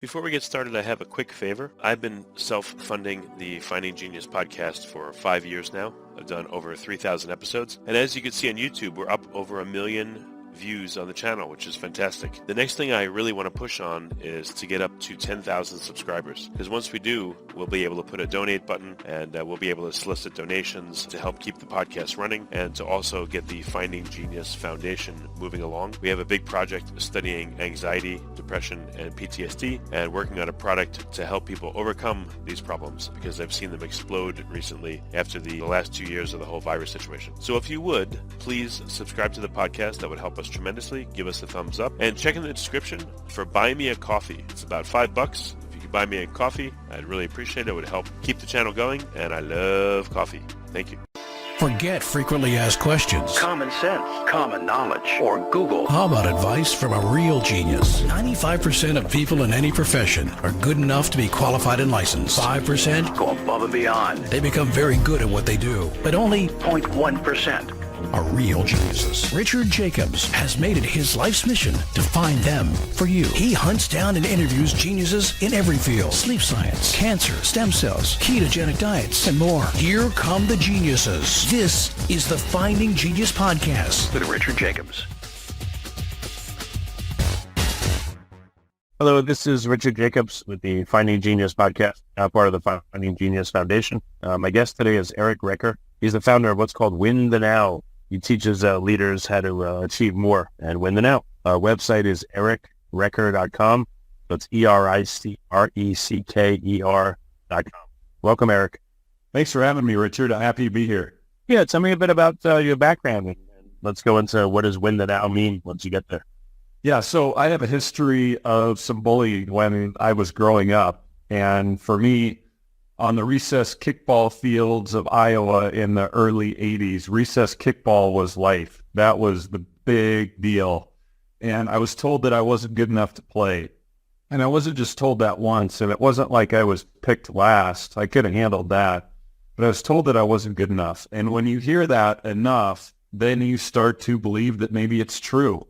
Before we get started, I have a quick favor. I've been self-funding the Finding Genius podcast for 5 years now. I've done over 3,000 episodes. And as you can see on YouTube, we're up over 1 million views on the channel, which is fantastic. The next thing I really want to push on is to get up to 10,000 subscribers. Because once we do, we'll be able to put a donate button and we'll be able to solicit donations to help keep the podcast running and to also get the Finding Genius Foundation moving along. We have a big project studying anxiety, depression, and PTSD and working on a product to help people overcome these problems because I've seen them explode recently after the last 2 years of the whole virus situation. So if you would, please subscribe to the podcast. That would help us tremendously. Give us a thumbs up and check in the description for Buy Me a Coffee. It's about $5. If you could buy me a coffee, I'd really appreciate it. It would help keep the channel going, and I love coffee. Thank you. Forget frequently asked questions, common sense, common knowledge, or Google. How about advice from a real genius? 95% of people in any profession are good enough to be qualified and licensed. 5% go above and beyond. They become very good at what they do, but only 0.1% are real geniuses. Richard Jacobs has made it his life's mission to find them for you. He hunts down and interviews geniuses in every field: sleep science, cancer, stem cells, ketogenic diets, and more. Here come the geniuses. This is the Finding Genius Podcast with Richard Jacobs. Hello, this is Richard Jacobs with the Finding Genius Podcast, part of the Finding Genius Foundation. My guest today is Eric Recker. He's the founder of what's called Win the Now. He teaches leaders how to achieve more and win the now. Our website is ericrecker.com. So it's ERICRECKER.com. Welcome, Eric. Thanks for having me, Richard. I'm happy to be here. Yeah, tell me a bit about your background. And let's go into what does win the now mean once you get there. Yeah, so I have a history of some bullying when I was growing up. And for me, on the recess kickball fields of Iowa in the early 80s, recess kickball was life. That was the big deal. And I was told that I wasn't good enough to play. And I wasn't just told that once, and it wasn't like I was picked last. I could have handled that. But I was told that I wasn't good enough. And when you hear that enough, then you start to believe that maybe it's true.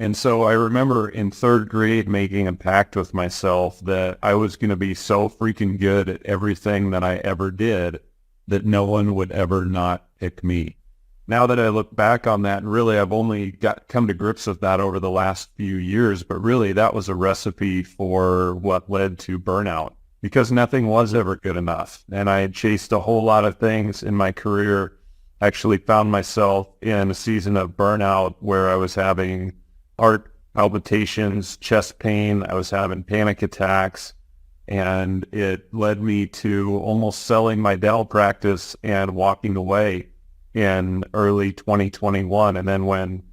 And so I remember in third grade making a pact with myself that I was going to be so freaking good at everything that I ever did that no one would ever not pick me. Now that I look back on that, and really I've only come to grips with that over the last few years, but really that was a recipe for what led to burnout because nothing was ever good enough. And I had chased a whole lot of things in my career. I actually found myself in a season of burnout where I was having heart palpitations, chest pain. I was having panic attacks, and it led me to almost selling my dental practice and walking away in early 2021. And then when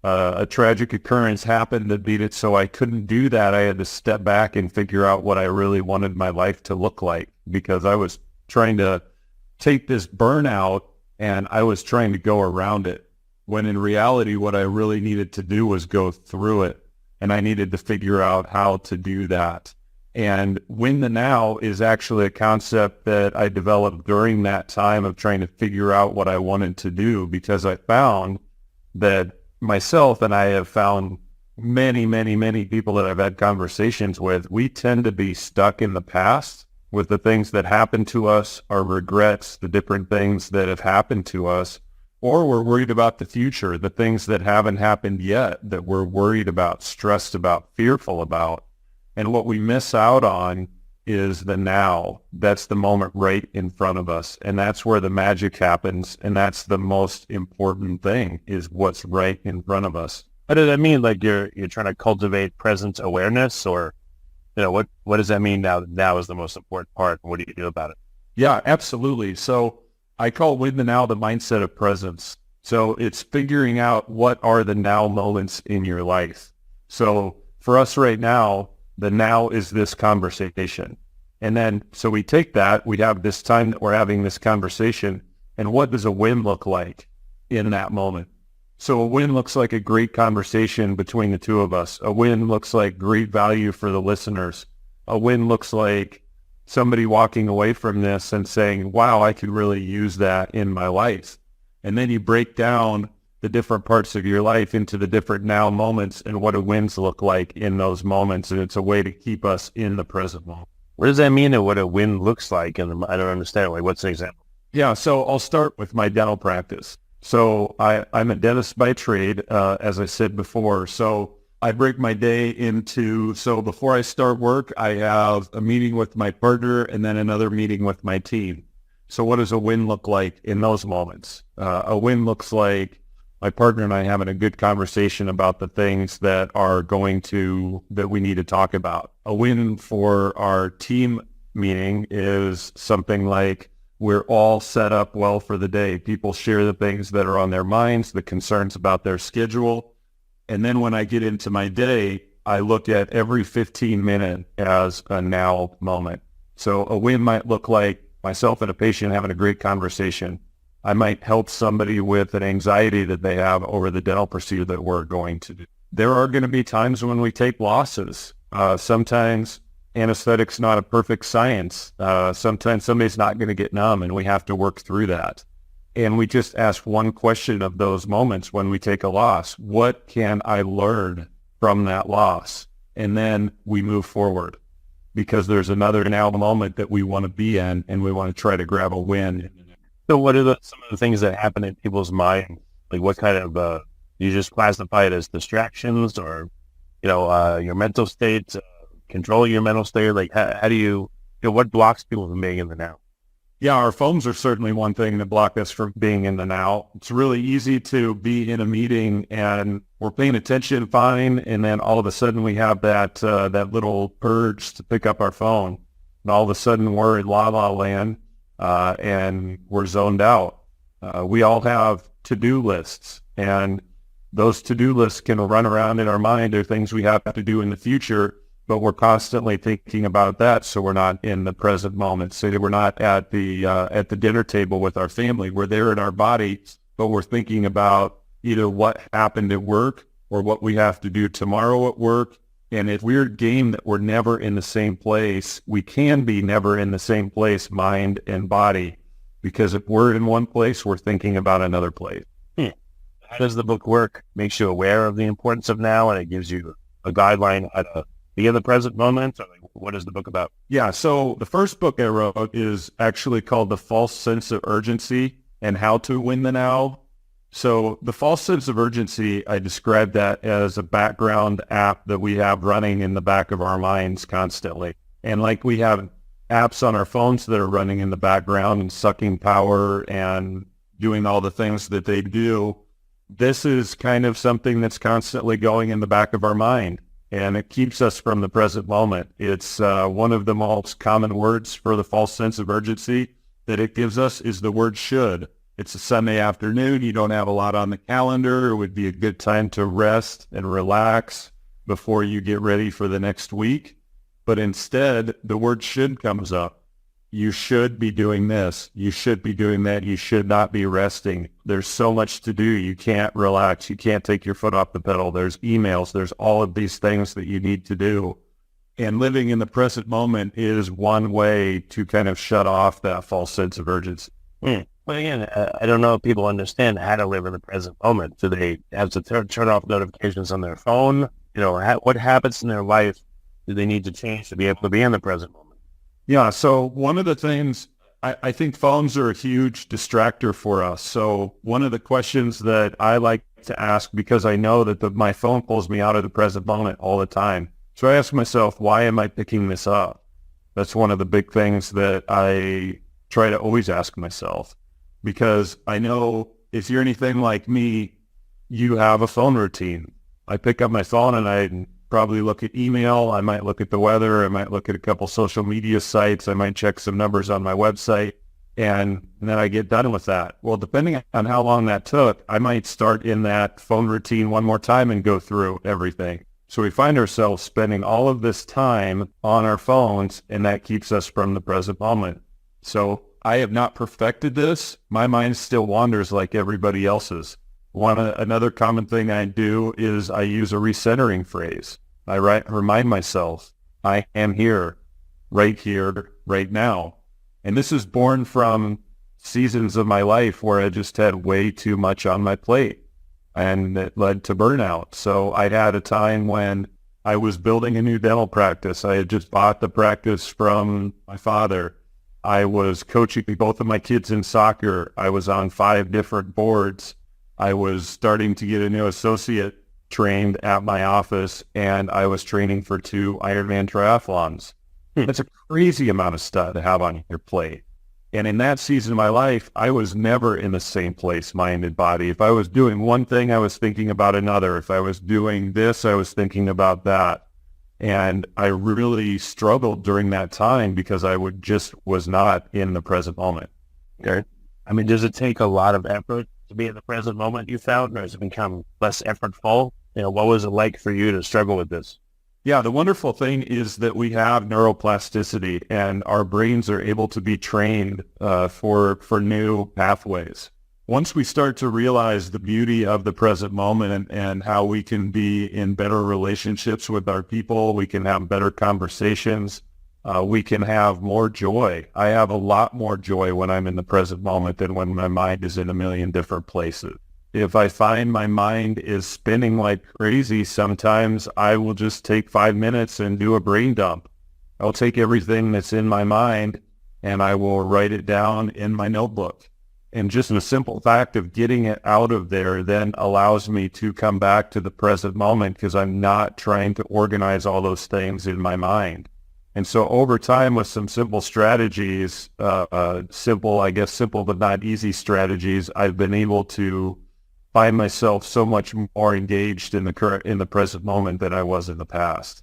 a tragic occurrence happened that made it so I couldn't do that, I had to step back and figure out what I really wanted my life to look like, because I was trying to take this burnout and I was trying to go around it. When in reality, what I really needed to do was go through it, and I needed to figure out how to do that. And Win the Now is actually a concept that I developed during that time of trying to figure out what I wanted to do, because I found that myself, and I have found many, many, many people that I've had conversations with, we tend to be stuck in the past with the things that happened to us, our regrets, the different things that have happened to us. Or we're worried about the future, the things that haven't happened yet that we're worried about, stressed about, fearful about. And what we miss out on is the now. That's the moment right in front of us. And that's where the magic happens. And that's the most important thing, is what's right in front of us. What does that mean? Like you're trying to cultivate present awareness, or what does that mean now? Now is the most important part. What do you do about it? Yeah, absolutely. So I call Win the Now the mindset of presence. So it's figuring out what are the now moments in your life. So for us right now, the now is this conversation. And then, so we take that, we have this time that we're having this conversation, and what does a win look like in that moment? So a win looks like a great conversation between the two of us. A win looks like great value for the listeners. A win looks like somebody walking away from this and saying, wow, I could really use that in my life. And then you break down the different parts of your life into the different now moments and what do wins look like in those moments. And it's a way to keep us in the present moment. What does that mean and what a win looks like? And I don't understand. Like, what's an example? Yeah, so I'll start with my dental practice. So I'm a dentist by trade, as I said before. So I break my day into, so before I start work, I have a meeting with my partner and then another meeting with my team. So what does a win look like in those moments? A win looks like my partner and I having a good conversation about the things that we need to talk about. A win for our team meeting is something like we're all set up well for the day. People share the things that are on their minds, the concerns about their schedule. And then when I get into my day, I look at every 15 minutes as a now moment. So a win might look like myself and a patient having a great conversation. I might help somebody with an anxiety that they have over the dental procedure that we're going to do. There are going to be times when we take losses. Sometimes anesthetic's not a perfect science. Sometimes somebody's not going to get numb and we have to work through that. And we just ask one question of those moments when we take a loss. What can I learn from that loss? And then we move forward because there's another now moment that we want to be in and we want to try to grab a win. So what are some of the things that happen in people's mind? Like what kind of, you just classify it as distractions or, your mental state, controlling your mental state? Like how do you, what blocks people from being in the now? Yeah, our phones are certainly one thing that block us from being in the now. It's really easy to be in a meeting and we're paying attention fine, and then all of a sudden we have that little urge to pick up our phone, and all of a sudden we're in la-la land and we're zoned out. We all have to-do lists, and those to-do lists can run around in our mind. They're things we have to do in the future, but we're constantly thinking about that, so we're not in the present moment. So we're not at the dinner table with our family. We're there in our body, but we're thinking about either what happened at work or what we have to do tomorrow at work. And it's a weird game that we're never in the same place. We can be never in the same place, mind and body, because if we're in one place, we're thinking about another place. How does the book work? Makes you aware of the importance of now, and it gives you a guideline how to be in the present moment? Or what is the book about? Yeah, so the first book I wrote is actually called The False Sense of Urgency and How to Win the Now. So the false sense of urgency, I describe that as a background app that we have running in the back of our minds constantly. And like we have apps on our phones that are running in the background and sucking power and doing all the things that they do, this is kind of something that's constantly going in the back of our mind. And it keeps us from the present moment. It's one of the most common words for the false sense of urgency that it gives us is the word should. It's a Sunday afternoon. You don't have a lot on the calendar. It would be a good time to rest and relax before you get ready for the next week. But instead, the word should comes up. You should be doing this. You should be doing that. You should not be resting. There's so much to do. You can't relax. You can't take your foot off the pedal. There's emails. There's all of these things that you need to do. And living in the present moment is one way to kind of shut off that false sense of urgency. Well, again, I don't know if people understand how to live in the present moment. Do they have to turn off notifications on their phone? What habits in their life do they need to change to be able to be in the present moment? Yeah, so one of the things, I think phones are a huge distractor for us. So one of the questions that I like to ask, because I know that my phone pulls me out of the present moment all the time. So I ask myself, why am I picking this up? That's one of the big things that I try to always ask myself, because I know if you're anything like me, you have a phone routine. I pick up my phone and I probably look at email. I might look at the weather. I might look at a couple social media sites. I might check some numbers on my website, and then I get done with that. Well, depending on how long that took, I might start in that phone routine one more time and go through everything. So we find ourselves spending all of this time on our phones, and that keeps us from the present moment. So I have not perfected this. My mind still wanders like everybody else's. Another common thing I do is I use a recentering phrase. I remind myself, I am here, right now. And this is born from seasons of my life where I just had way too much on my plate. and it led to burnout. So I had a time when I was building a new dental practice. I had just bought the practice from my father. I was coaching both of my kids in soccer. I was on 5 different boards. I was starting to get a new associate trained at my office, and I was training for 2 Ironman triathlons. That's a crazy amount of stuff to have on your plate. And in that season of my life, I was never in the same place, mind and body. If I was doing one thing, I was thinking about another. If I was doing this, I was thinking about that. And I really struggled during that time because I was not in the present moment. Okay. I mean, does it take a lot of effort to be in the present moment, you found, or has it become less effortful? What was it like for you to struggle with this? Yeah, the wonderful thing is that we have neuroplasticity, and our brains are able to be trained for new pathways. Once we start to realize the beauty of the present moment and how we can be in better relationships with our people, we can have better conversations, we can have more joy. I have a lot more joy when I'm in the present moment than when my mind is in a million different places. If I find my mind is spinning like crazy, sometimes I will just take 5 minutes and do a brain dump. I'll take everything that's in my mind and I will write it down in my notebook. And just the simple fact of getting it out of there then allows me to come back to the present moment because I'm not trying to organize all those things in my mind. And so over time with some simple strategies, simple but not easy strategies, I've been able to find myself so much more engaged in the present moment than I was in the past.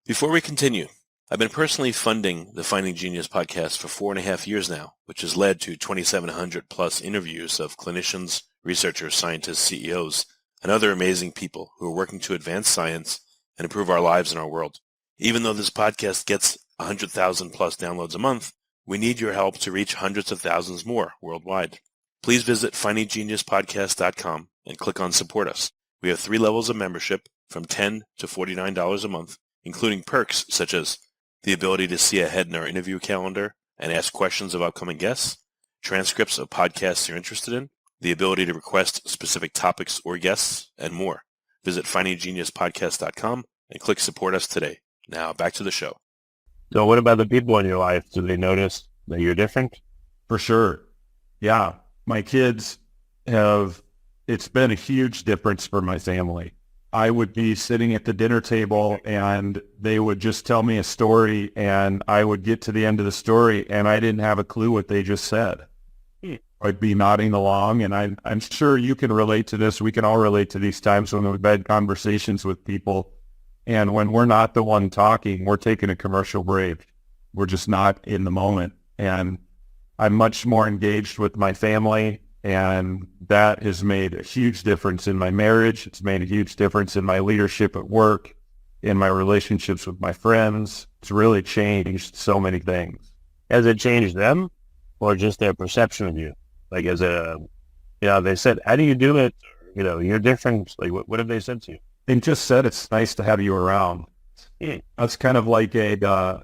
Before we continue, I've been personally funding the Finding Genius podcast for 4.5 years now, which has led to 2,700 plus interviews of clinicians, researchers, scientists, CEOs, and other amazing people who are working to advance science and improve our lives and our world. Even though this podcast gets 100,000 plus downloads a month, we need your help to reach hundreds of thousands more worldwide. Please visit findinggeniuspodcast.com and click on Support Us. We have 3 levels of membership from $10 to $49 a month, including perks such as the ability to see ahead in our interview calendar and ask questions of upcoming guests, transcripts of podcasts you're interested in, the ability to request specific topics or guests, and more. Visit findinggeniuspodcast.com and click Support Us today. Now back to the show. So what about the people in your life? Do they notice that you're different? For sure. Yeah. My kids it's been a huge difference for my family. I would be sitting at the dinner table and they would just tell me a story and I would get to the end of the story and I didn't have a clue what they just said. I'd be nodding along, and I'm sure you can relate to this. We can all relate to these times when we've had conversations with people, and when we're not the one talking, we're taking a commercial break. We're just not in the moment. And I'm much more engaged with my family, and that has made a huge difference in my marriage. It's made a huge difference in my leadership at work, in my relationships with my friends. It's really changed so many things. Has it changed them or just their perception of you? Like they said, how do you do it? Or, you're different. Like, what have they said to you? They just said it's nice to have you around. That's kind of like a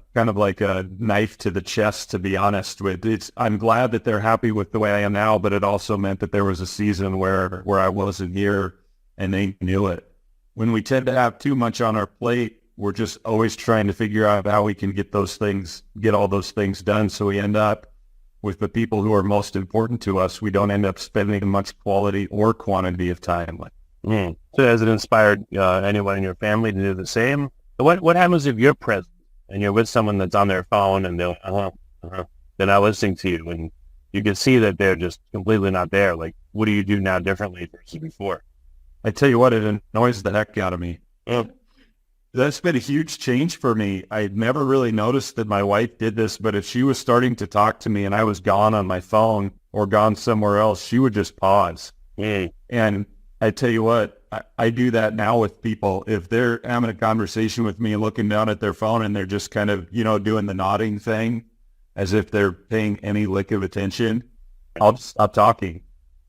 knife to the chest, to be honest with. I'm glad that they're happy with the way I am now, but it also meant that there was a season where I wasn't here and they knew it. When we tend to have too much on our plate, we're just always trying to figure out how we can get all those things done. So we end up with the people who are most important to us. We don't end up spending much quality or quantity of time. So has it inspired anyone in your family to do the same? What happens if you're present and you're with someone that's on their phone and they're not listening to you, and you can see that they're just completely not there? Like, what do you do now differently versus before? I tell you what, it annoys the heck out of me. That's been a huge change for me. I'd never really noticed that my wife did this, but if she was starting to talk to me and I was gone on my phone or gone somewhere else, she would just pause. And I tell you what, I do that now with people. If they're having a conversation with me and looking down at their phone and they're just kind of, doing the nodding thing as if they're paying any lick of attention, I'll just stop talking.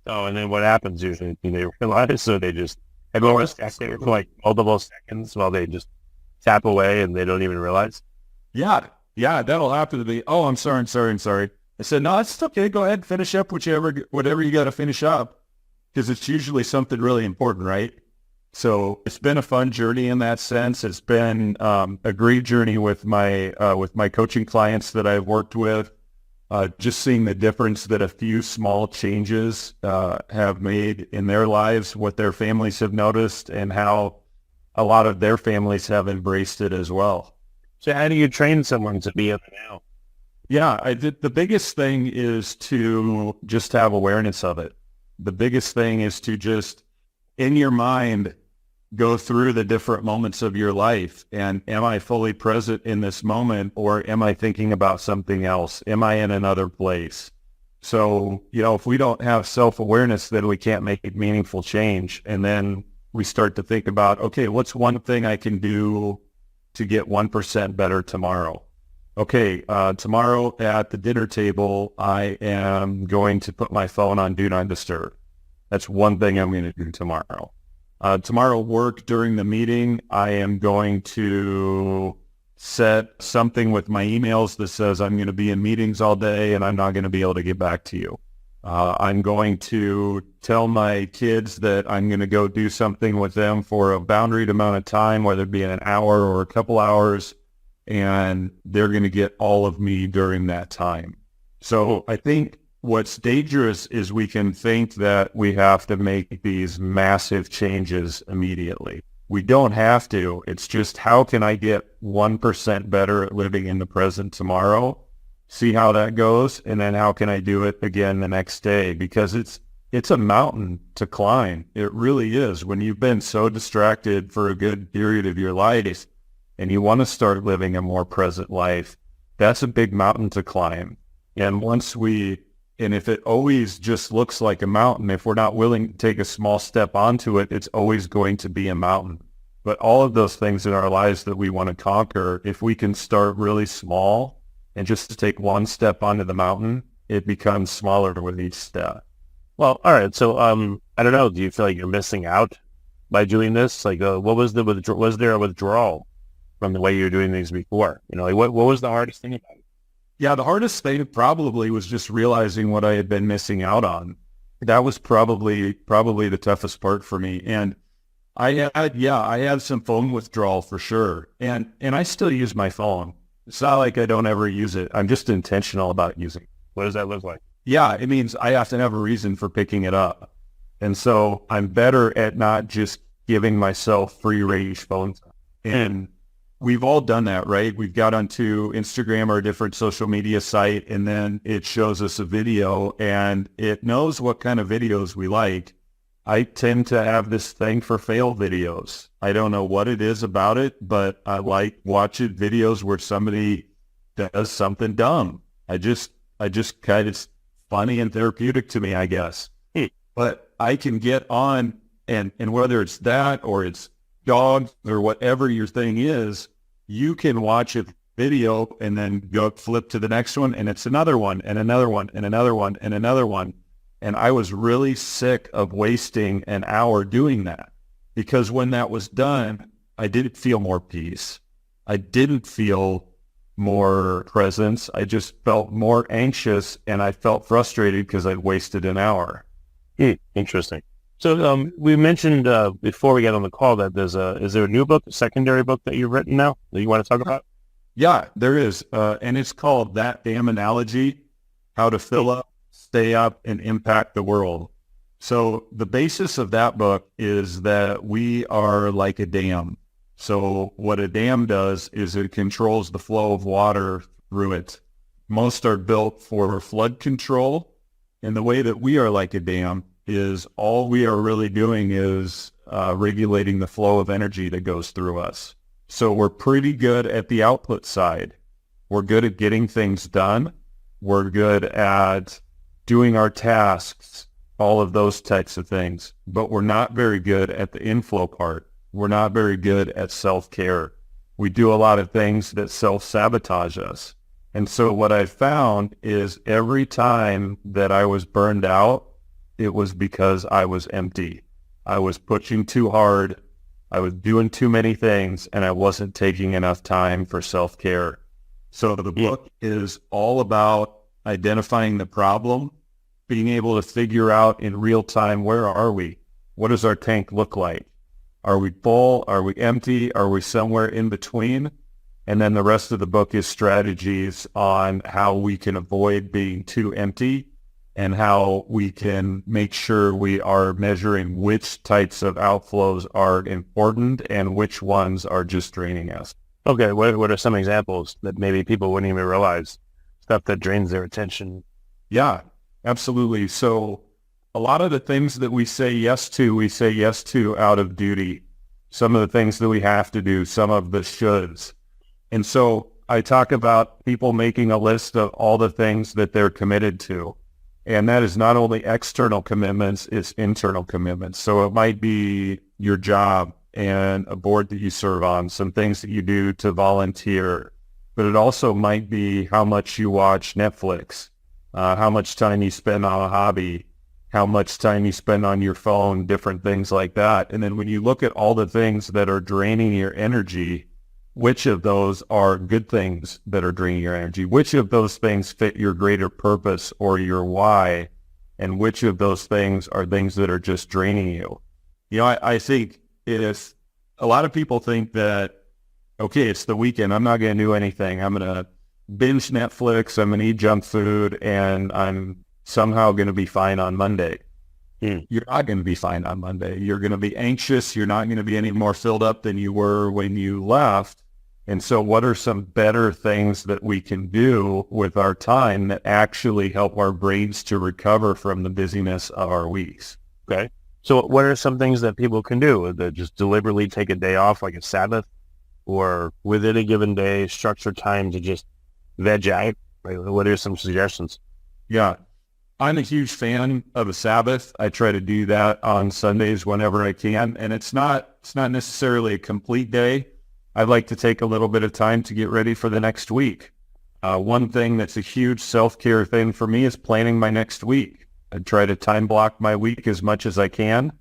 Oh, and then what happens usually? Do they realize, so they just stack there for like multiple seconds while they just tap away and they don't even realize? Yeah, that'll happen to me. Oh, I'm sorry. I said, no, it's okay. Go ahead, finish up whatever you got to finish up. because it's usually something really important, right? So it's been a fun journey in that sense. It's been a great journey with my coaching clients that I've worked with. Just seeing the difference that a few small changes have made in their lives, what their families have noticed, and how a lot of their families have embraced it as well. So how do you train someone to be in the now? Yeah, the biggest thing is to just have awareness of it. The biggest thing is to just, in your mind, go through the different moments of your life. And am I fully present in this moment, or am I thinking about something else? Am I in another place? So, if we don't have self-awareness, then we can't make meaningful change. And then we start to think about, okay, what's one thing I can do to get 1% better tomorrow? Okay, tomorrow at the dinner table, I am going to put my phone on Do Not Disturb. That's one thing I'm going to do tomorrow. Tomorrow work during the meeting, I am going to set something with my emails that says I'm going to be in meetings all day and I'm not going to be able to get back to you. I'm going to tell my kids that I'm going to go do something with them for a boundaried amount of time, whether it be an hour or a couple hours, and they're going to get all of me during that time. So I think what's dangerous is we can think that we have to make these massive changes immediately. We don't have to. It's just, how can I get 1% better at living in the present tomorrow? See how that goes, and then how can I do it again the next day? Because it's a mountain to climb. It really is. When you've been so distracted for a good period of your life and you want to start living a more present life, that's a big mountain to climb. And if it always just looks like a mountain, if we're not willing to take a small step onto it, it's always going to be a mountain. But all of those things in our lives that we want to conquer, if we can start really small and just take one step onto the mountain, it becomes smaller with each step. Well, all right. So, I don't know. Do you feel like you're missing out by doing this? Like, what was was there a withdrawal from the way you were doing things before? What was the hardest thing about it? Yeah, the hardest thing probably was just realizing what I had been missing out on. That was probably the toughest part for me. And I had some phone withdrawal for sure. And I still use my phone. It's not like I don't ever use it. I'm just intentional about using it. What does that look like? Yeah, it means I have to have a reason for picking it up. And so I'm better at not just giving myself free range phone time. And we've all done that, right? We've got onto Instagram or a different social media site, and then it shows us a video and it knows what kind of videos we like. I tend to have this thing for fail videos. I don't know what it is about it, but I like watching videos where somebody does something dumb. I just kind of funny and therapeutic to me, I guess. But I can get on and whether it's that or it's dogs or whatever your thing is, you can watch a video and then go flip to the next one, and it's another one and another one and another one and another one. And I was really sick of wasting an hour doing that, because when that was done, I didn't feel more peace. I didn't feel more presence. I just felt more anxious, and I felt frustrated because I'd wasted an hour. Interesting. So we mentioned before we got on the call that is there a new book, a secondary book that you've written now that you want to talk about? Yeah, there is. And it's called That Damn Analogy, How to Fill Up, Stay Up, and Impact the World. So the basis of that book is that we are like a dam. So what a dam does is it controls the flow of water through it. Most are built for flood control. And the way that we are like a dam is all we are really doing is regulating the flow of energy that goes through us. So we're pretty good at the output side. We're good at getting things done. We're good at doing our tasks, all of those types of things. But we're not very good at the inflow part. We're not very good at self-care. We do a lot of things that self-sabotage us. And so what I found is every time that I was burned out, it was because I was empty. I was pushing too hard. I was doing too many things, and I wasn't taking enough time for self-care. So the book is all about identifying the problem being able to figure out in real time, where are we? What does our tank look like? Are we full? Are we empty? Are we somewhere in between? And then the rest of the book is strategies on how we can avoid being too empty and how we can make sure we are measuring which types of outflows are important and which ones are just draining us. Okay, what are some examples that maybe people wouldn't even realize, stuff that drains their attention? Yeah, absolutely. So a lot of the things that we say yes to out of duty. Some of the things that we have to do, some of the shoulds. And so I talk about people making a list of all the things that they're committed to. And that is not only external commitments, it's internal commitments. So it might be your job and a board that you serve on, some things that you do to volunteer. But it also might be how much you watch Netflix, how much time you spend on a hobby, how much time you spend on your phone, different things like that. And then when you look at all the things that are draining your energy, which of those are good things that are draining your energy? Which of those things fit your greater purpose or your why? And which of those things are things that are just draining you? You know, I think if a lot of people think that, okay, it's the weekend, I'm not going to do anything. I'm going to binge Netflix, I'm going to eat junk food, and I'm somehow going to be fine on Monday. You're not going to be fine on Monday. You're going to be anxious. You're not going to be any more filled up than you were when you left. And so what are some better things that we can do with our time that actually help our brains to recover from the busyness of our weeks? Okay. So what are some things that people can do? That just deliberately take a day off, like a Sabbath, or within a given day, structure time to just veg out? Right? What are some suggestions? Yeah. I'm a huge fan of a Sabbath. I try to do that on Sundays whenever I can. And it's not necessarily a complete day. I'd like to take a little bit of time to get ready for the next week. One thing that's a huge self-care thing for me is planning my next week. I try to time block my week as much as I can.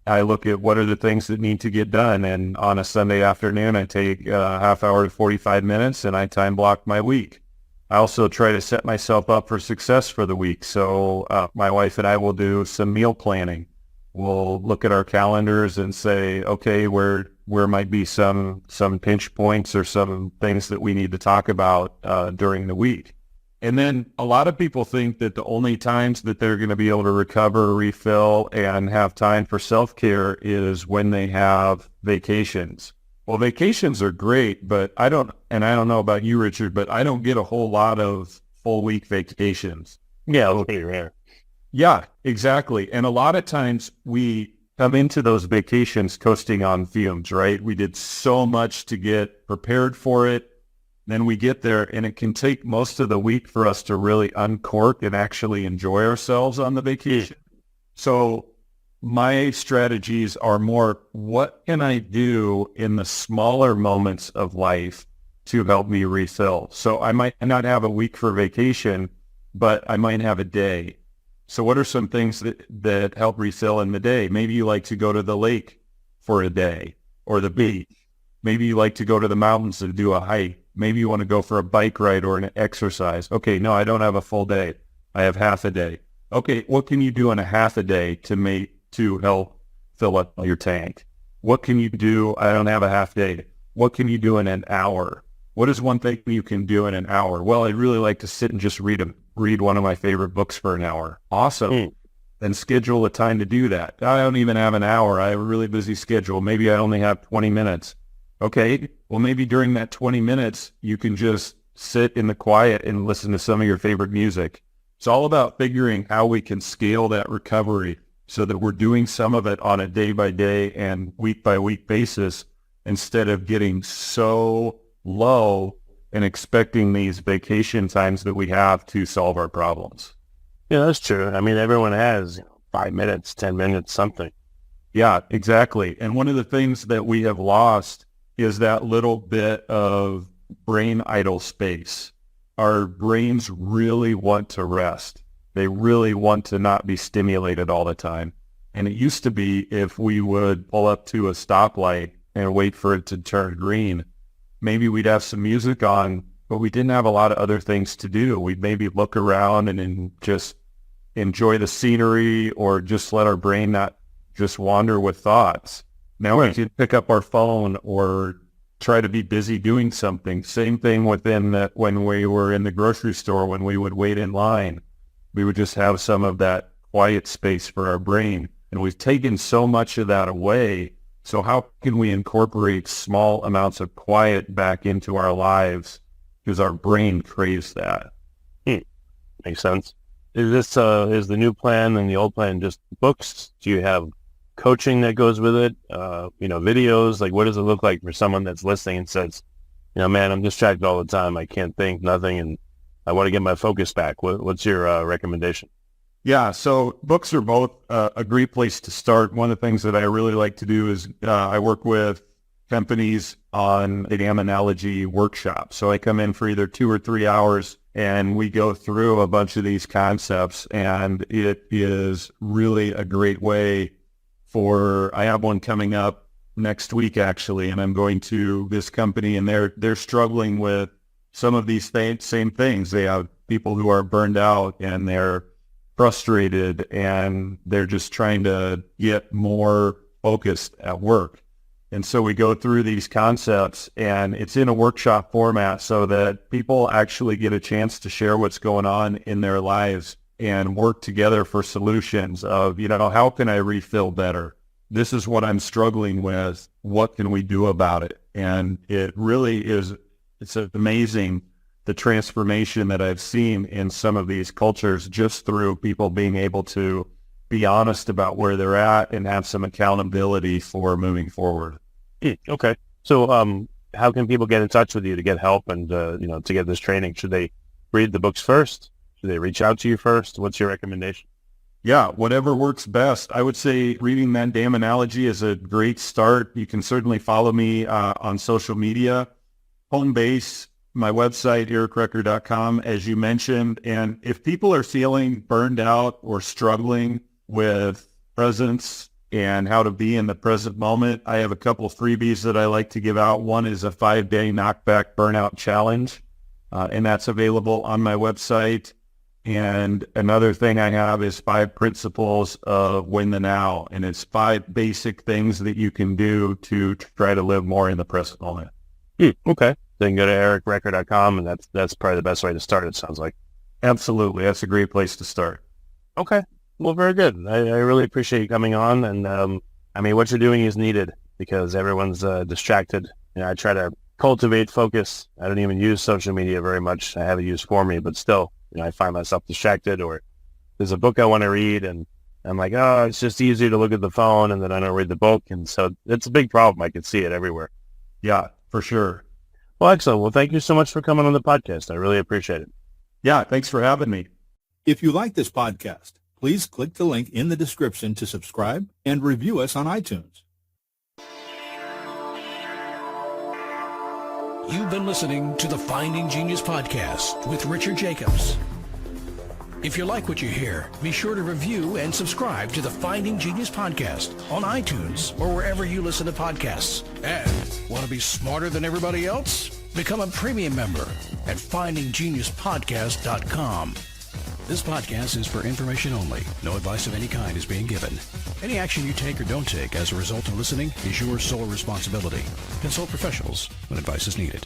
I look at what are the things that need to get done. And on a Sunday afternoon, I take a half hour to 45 minutes and I time block my week. I also try to set myself up for success for the week. So my wife and I will do some meal planning. We'll look at our calendars and say, okay, where might be some pinch points or some things that we need to talk about during the week. And then a lot of people think that the only times that they're going to be able to recover, refill, and have time for self-care is when they have vacations. Well, vacations are great, but I don't know about you, Richard, but I don't get a whole lot of full week vacations. Yeah, it's pretty rare. Yeah, exactly. And a lot of times we come into those vacations coasting on fumes, right? We did so much to get prepared for it. Then we get there and it can take most of the week for us to really uncork and actually enjoy ourselves on the vacation. So my strategies are more, what can I do in the smaller moments of life to help me refill? So I might not have a week for vacation, but I might have a day. So what are some things that help refill in the day? Maybe you like to go to the lake for a day or the beach. Maybe you like to go to the mountains and do a hike. Maybe you want to go for a bike ride or an exercise. Okay, no, I don't have a full day. I have half a day. Okay, what can you do in a half a day to help fill up your tank? What can you do? I don't have a half day. What can you do in an hour? What is one thing you can do in an hour? Well, I'd really like to sit and just read one of my favorite books for an hour. Awesome. Then schedule a time to do that. I don't even have an hour. I have a really busy schedule. Maybe I only have 20 minutes. Okay, well, maybe during that 20 minutes, you can just sit in the quiet and listen to some of your favorite music. It's all about figuring how we can scale that recovery so that we're doing some of it on a day-by-day and week-by-week basis instead of getting so low and expecting these vacation times that we have to solve our problems. Yeah, that's true. I mean, everyone has 5 minutes, 10 minutes, something. Yeah, exactly. And one of the things that we have lost is that little bit of brain idle space. Our brains really want to rest. They really want to not be stimulated all the time. And it used to be if we would pull up to a stoplight and wait for it to turn green, maybe we'd have some music on, but we didn't have a lot of other things to do. We'd maybe look around and then just enjoy the scenery or just let our brain not just wander with thoughts. Now we can pick up our phone or try to be busy doing something. Same thing within that when we were in the grocery store, when we would wait in line, we would just have some of that quiet space for our brain. And we've taken so much of that away. So how can we incorporate small amounts of quiet back into our lives? Because our brain craves that. Makes sense. Is this is the new plan and the old plan just books? Do you have coaching that goes with it? Videos? Like, what does it look like for someone that's listening and says, man, I'm distracted all the time. I can't think, nothing, and I want to get my focus back. What's your recommendation? Yeah, so books are both a great place to start. One of the things that I really like to do is I work with companies on exam analogy workshops. So I come in for either 2 or 3 hours and we go through a bunch of these concepts, and it is really a great way I have one coming up next week actually, and I'm going to this company and they're struggling with some of these same things. They have people who are burned out and they're frustrated and they're just trying to get more focused at work. And so we go through these concepts, and it's in a workshop format so that people actually get a chance to share what's going on in their lives and work together for solutions of, how can I refill better? This is what I'm struggling with. What can we do about it? And it really is, it's amazing the transformation that I've seen in some of these cultures just through people being able to be honest about where they're at and have some accountability for moving forward. Okay. So how can people get in touch with you to get help and, to get this training? Should they read the books first? Should they reach out to you first? What's your recommendation? Yeah, whatever works best. I would say reading that damn analogy is a great start. You can certainly follow me on social media. Home base, my website, ericrecker.com, as you mentioned. And if people are feeling burned out or struggling with presence and how to be in the present moment, I have a couple of freebies that I like to give out. One is a 5-day knockback burnout challenge, and that's available on my website. And another thing I have is 5 principles of win the now, and it's 5 basic things that you can do to try to live more in the present moment. Okay. Then go to ericrecker.com, and that's probably the best way to start, it sounds like. Absolutely. That's a great place to start. Okay. Well, very good. I really appreciate you coming on. And, what you're doing is needed because everyone's distracted. I try to cultivate focus. I don't even use social media very much. I have it used for me, but still, I find myself distracted, or there's a book I want to read and I'm like, oh, it's just easier to look at the phone, and then I don't read the book. And so it's a big problem. I can see it everywhere. Yeah, for sure. Well, excellent. Well, thank you so much for coming on the podcast. I really appreciate it. Yeah, thanks for having me. If you like this podcast, please click the link in the description to subscribe and review us on iTunes. You've been listening to the Finding Genius podcast with Richard Jacobs. If you like what you hear, be sure to review and subscribe to the Finding Genius podcast on iTunes or wherever you listen to podcasts. And want to be smarter than everybody else? Become a premium member at findinggeniuspodcast.com. This podcast is for information only. No advice of any kind is being given. Any action you take or don't take as a result of listening is your sole responsibility. Consult professionals when advice is needed.